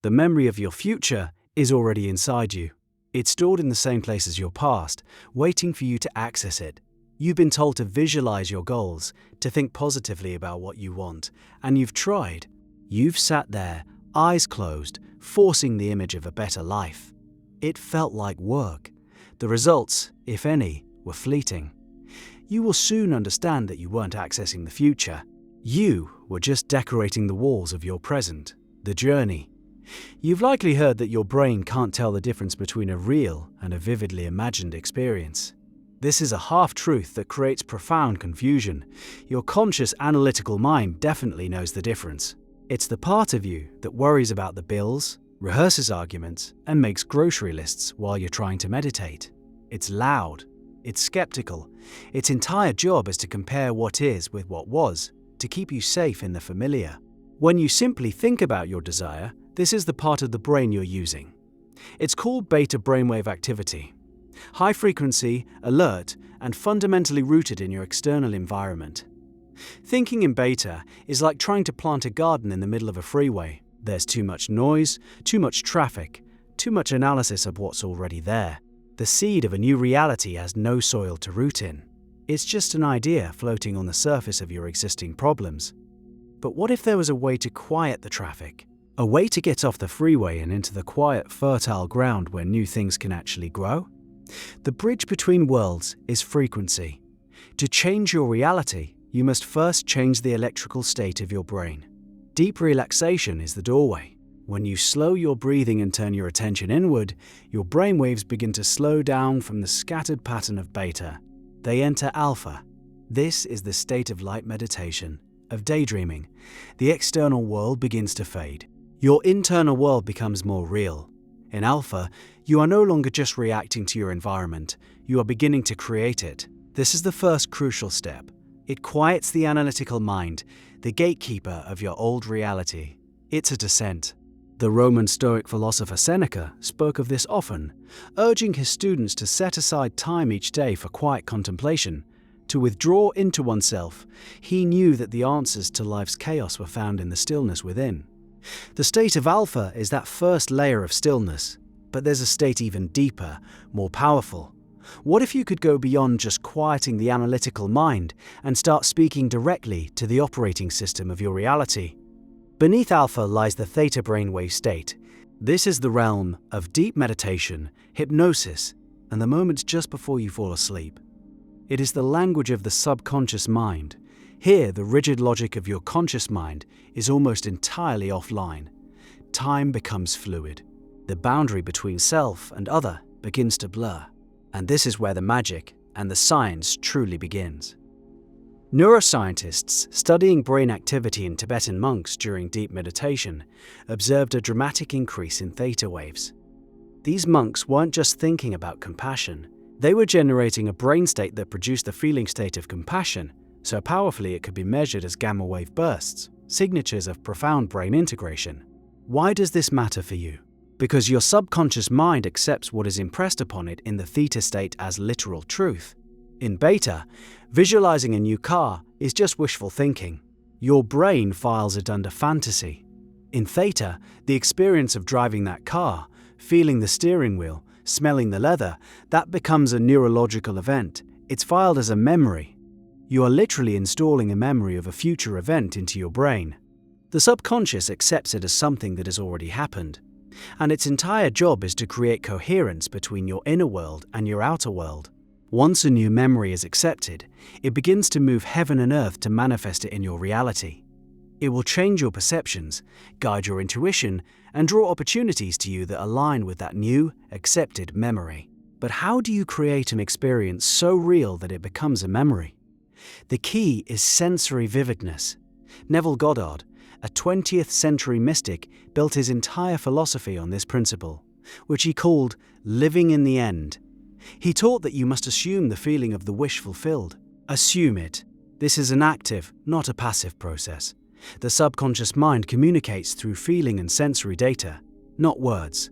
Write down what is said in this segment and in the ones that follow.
The memory of your future is already inside you. It's stored in the same place as your past, waiting for you to access it. You've been told to visualize your goals, to think positively about what you want, and you've tried. You've sat there, eyes closed, forcing the image of a better life. It felt like work. The results, if any, were fleeting. You will soon understand that you weren't accessing the future. You were just decorating the walls of your present, the journey. You've likely heard that your brain can't tell the difference between a real and a vividly imagined experience. This is a half-truth that creates profound confusion. Your conscious analytical mind definitely knows the difference. It's the part of you that worries about the bills, rehearses arguments, and makes grocery lists while you're trying to meditate. It's loud. It's skeptical. Its entire job is to compare what is with what was, to keep you safe in the familiar. When you simply think about your desire, this is the part of the brain you're using. It's called beta brainwave activity. High frequency, alert, and fundamentally rooted in your external environment. Thinking in beta is like trying to plant a garden in the middle of a freeway. There's too much noise, too much traffic, too much analysis of what's already there. The seed of a new reality has no soil to root in. It's just an idea floating on the surface of your existing problems. But what if there was a way to quiet the traffic? A way to get off the freeway and into the quiet, fertile ground where new things can actually grow? The bridge between worlds is frequency. To change your reality, you must first change the electrical state of your brain. Deep relaxation is the doorway. When you slow your breathing and turn your attention inward, your brainwaves begin to slow down from the scattered pattern of beta. They enter alpha. This is the state of light meditation, of daydreaming. The external world begins to fade. Your internal world becomes more real. In alpha, you are no longer just reacting to your environment, you are beginning to create it. This is the first crucial step. It quiets the analytical mind, the gatekeeper of your old reality. It's a descent. The Roman Stoic philosopher Seneca spoke of this often, urging his students to set aside time each day for quiet contemplation, to withdraw into oneself. He knew that the answers to life's chaos were found in the stillness within. The state of alpha is that first layer of stillness, but there's a state even deeper, more powerful. What if you could go beyond just quieting the analytical mind and start speaking directly to the operating system of your reality? Beneath alpha lies the theta brainwave state. This is the realm of deep meditation, hypnosis, and the moments just before you fall asleep. It is the language of the subconscious mind. Here, the rigid logic of your conscious mind is almost entirely offline. Time becomes fluid. The boundary between self and other begins to blur. And this is where the magic and the science truly begins. Neuroscientists studying brain activity in Tibetan monks during deep meditation observed a dramatic increase in theta waves. These monks weren't just thinking about compassion. They were generating a brain state that produced the feeling state of compassion, so powerfully it could be measured as gamma wave bursts, signatures of profound brain integration. Why does this matter for you? Because your subconscious mind accepts what is impressed upon it in the theta state as literal truth. In beta, visualizing a new car is just wishful thinking. Your brain files it under fantasy. In theta, the experience of driving that car, feeling the steering wheel, smelling the leather, that becomes a neurological event. It's filed as a memory. You are literally installing a memory of a future event into your brain. The subconscious accepts it as something that has already happened, and its entire job is to create coherence between your inner world and your outer world. Once a new memory is accepted, it begins to move heaven and earth to manifest it in your reality. It will change your perceptions, guide your intuition, and draw opportunities to you that align with that new, accepted memory. But how do you create an experience so real that it becomes a memory? The key is sensory vividness. Neville Goddard, a 20th century mystic, built his entire philosophy on this principle, which he called living in the end. He taught that you must assume the feeling of the wish fulfilled. Assume it. This is an active, not a passive process. The subconscious mind communicates through feeling and sensory data, not words.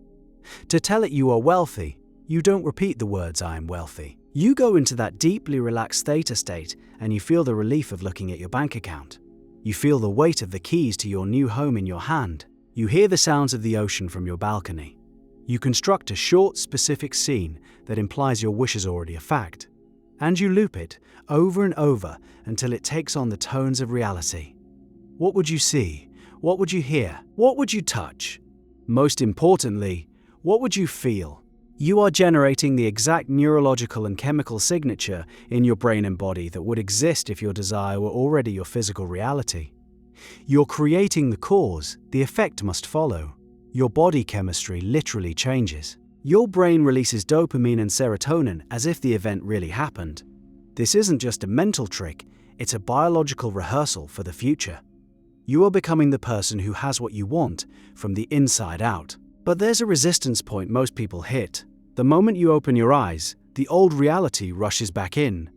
To tell it you are wealthy, you don't repeat the words "I am wealthy." You go into that deeply relaxed theta state and you feel the relief of looking at your bank account. You feel the weight of the keys to your new home in your hand. You hear the sounds of the ocean from your balcony. You construct a short, specific scene that implies your wish is already a fact. And you loop it over and over until it takes on the tones of reality. What would you see? What would you hear? What would you touch? Most importantly, what would you feel? You are generating the exact neurological and chemical signature in your brain and body that would exist if your desire were already your physical reality. You're creating the cause, the effect must follow. Your body chemistry literally changes. Your brain releases dopamine and serotonin as if the event really happened. This isn't just a mental trick, it's a biological rehearsal for the future. You are becoming the person who has what you want from the inside out. But there's a resistance point most people hit. The moment you open your eyes, the old reality rushes back in.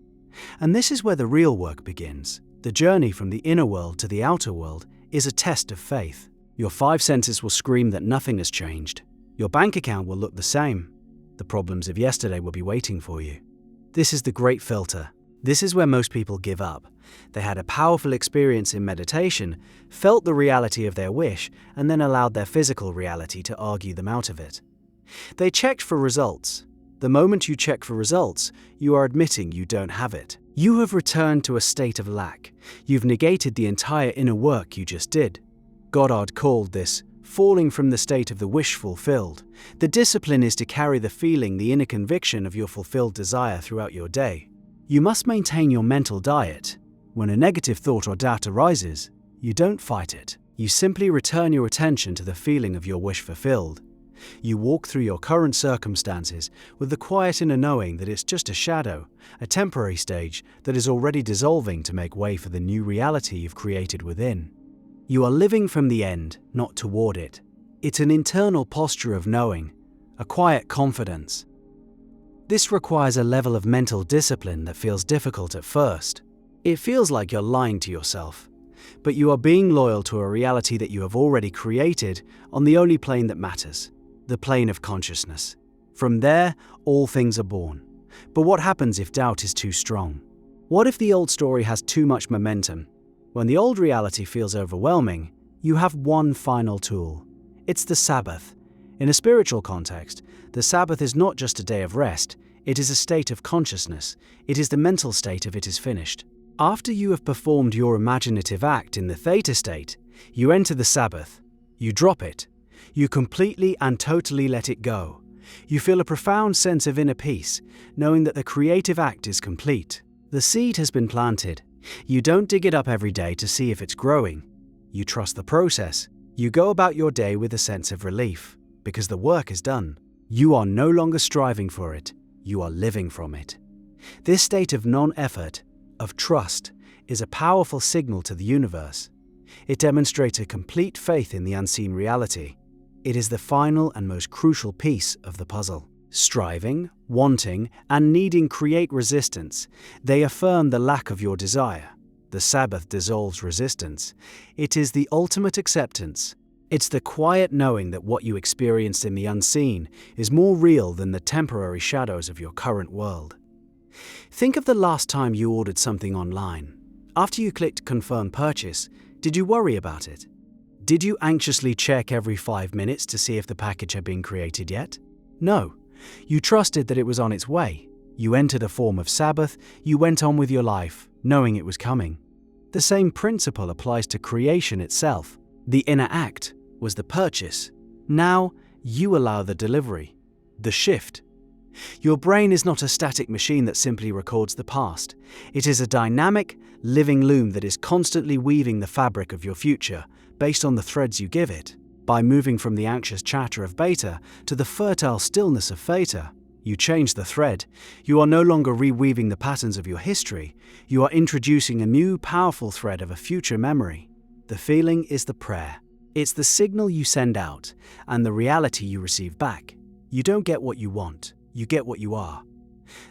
And this is where the real work begins. The journey from the inner world to the outer world is a test of faith. Your 5 senses will scream that nothing has changed. Your bank account will look the same. The problems of yesterday will be waiting for you. This is the great filter. This is where most people give up. They had a powerful experience in meditation, felt the reality of their wish, and then allowed their physical reality to argue them out of it. They checked for results. The moment you check for results, you are admitting you don't have it. You have returned to a state of lack. You've negated the entire inner work you just did. Goddard called this falling from the state of the wish fulfilled. The discipline is to carry the feeling, the inner conviction of your fulfilled desire throughout your day. You must maintain your mental diet. When a negative thought or doubt arises, you don't fight it. You simply return your attention to the feeling of your wish fulfilled. You walk through your current circumstances with the quiet inner knowing that it's just a shadow, a temporary stage that is already dissolving to make way for the new reality you've created within. You are living from the end, not toward it. It's an internal posture of knowing, a quiet confidence. This requires a level of mental discipline that feels difficult at first. It feels like you're lying to yourself, but you are being loyal to a reality that you have already created on the only plane that matters, the plane of consciousness. From there, all things are born. But what happens if doubt is too strong? What if the old story has too much momentum? When the old reality feels overwhelming, you have one final tool. It's the Sabbath. In a spiritual context, the Sabbath is not just a day of rest, it is a state of consciousness. It is the mental state of it is finished. After you have performed your imaginative act in the Theta state, you enter the Sabbath. You drop it. You completely and totally let it go. You feel a profound sense of inner peace, knowing that the creative act is complete. The seed has been planted. You don't dig it up every day to see if it's growing. You trust the process. You go about your day with a sense of relief, because the work is done. You are no longer striving for it. You are living from it. This state of non-effort, of trust, is a powerful signal to the universe. It demonstrates a complete faith in the unseen reality. It is the final and most crucial piece of the puzzle. Striving, wanting, and needing create resistance. They affirm the lack of your desire. The Sabbath dissolves resistance. It is the ultimate acceptance. It's the quiet knowing that what you experienced in the unseen is more real than the temporary shadows of your current world. Think of the last time you ordered something online. After you clicked Confirm Purchase, did you worry about it? Did you anxiously check every 5 minutes to see if the package had been created yet? No. You trusted that it was on its way. You entered a form of Sabbath. You went on with your life, knowing it was coming. The same principle applies to creation itself. The inner act was the purchase. Now you allow the delivery, the shift. Your brain is not a static machine that simply records the past. It is a dynamic, living loom that is constantly weaving the fabric of your future based on the threads you give it. By moving from the anxious chatter of beta to the fertile stillness of theta, you change the thread. You are no longer reweaving the patterns of your history. You are introducing a new, powerful thread of a future memory. The feeling is the prayer. It's the signal you send out and the reality you receive back. You don't get what you want. You get what you are.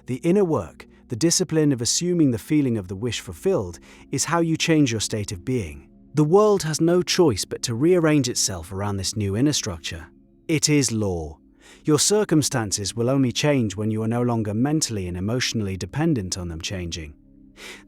The inner work, the discipline of assuming the feeling of the wish fulfilled, is how you change your state of being. The world has no choice but to rearrange itself around this new inner structure. It is law. Your circumstances will only change when you are no longer mentally and emotionally dependent on them changing.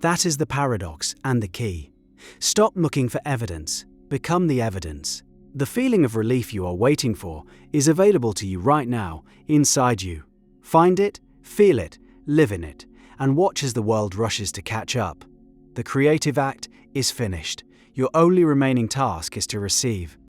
That is the paradox and the key. Stop looking for evidence. Become the evidence. The feeling of relief you are waiting for is available to you right now, inside you. Find it, feel it, live in it, and watch as the world rushes to catch up. The creative act is finished. Your only remaining task is to receive.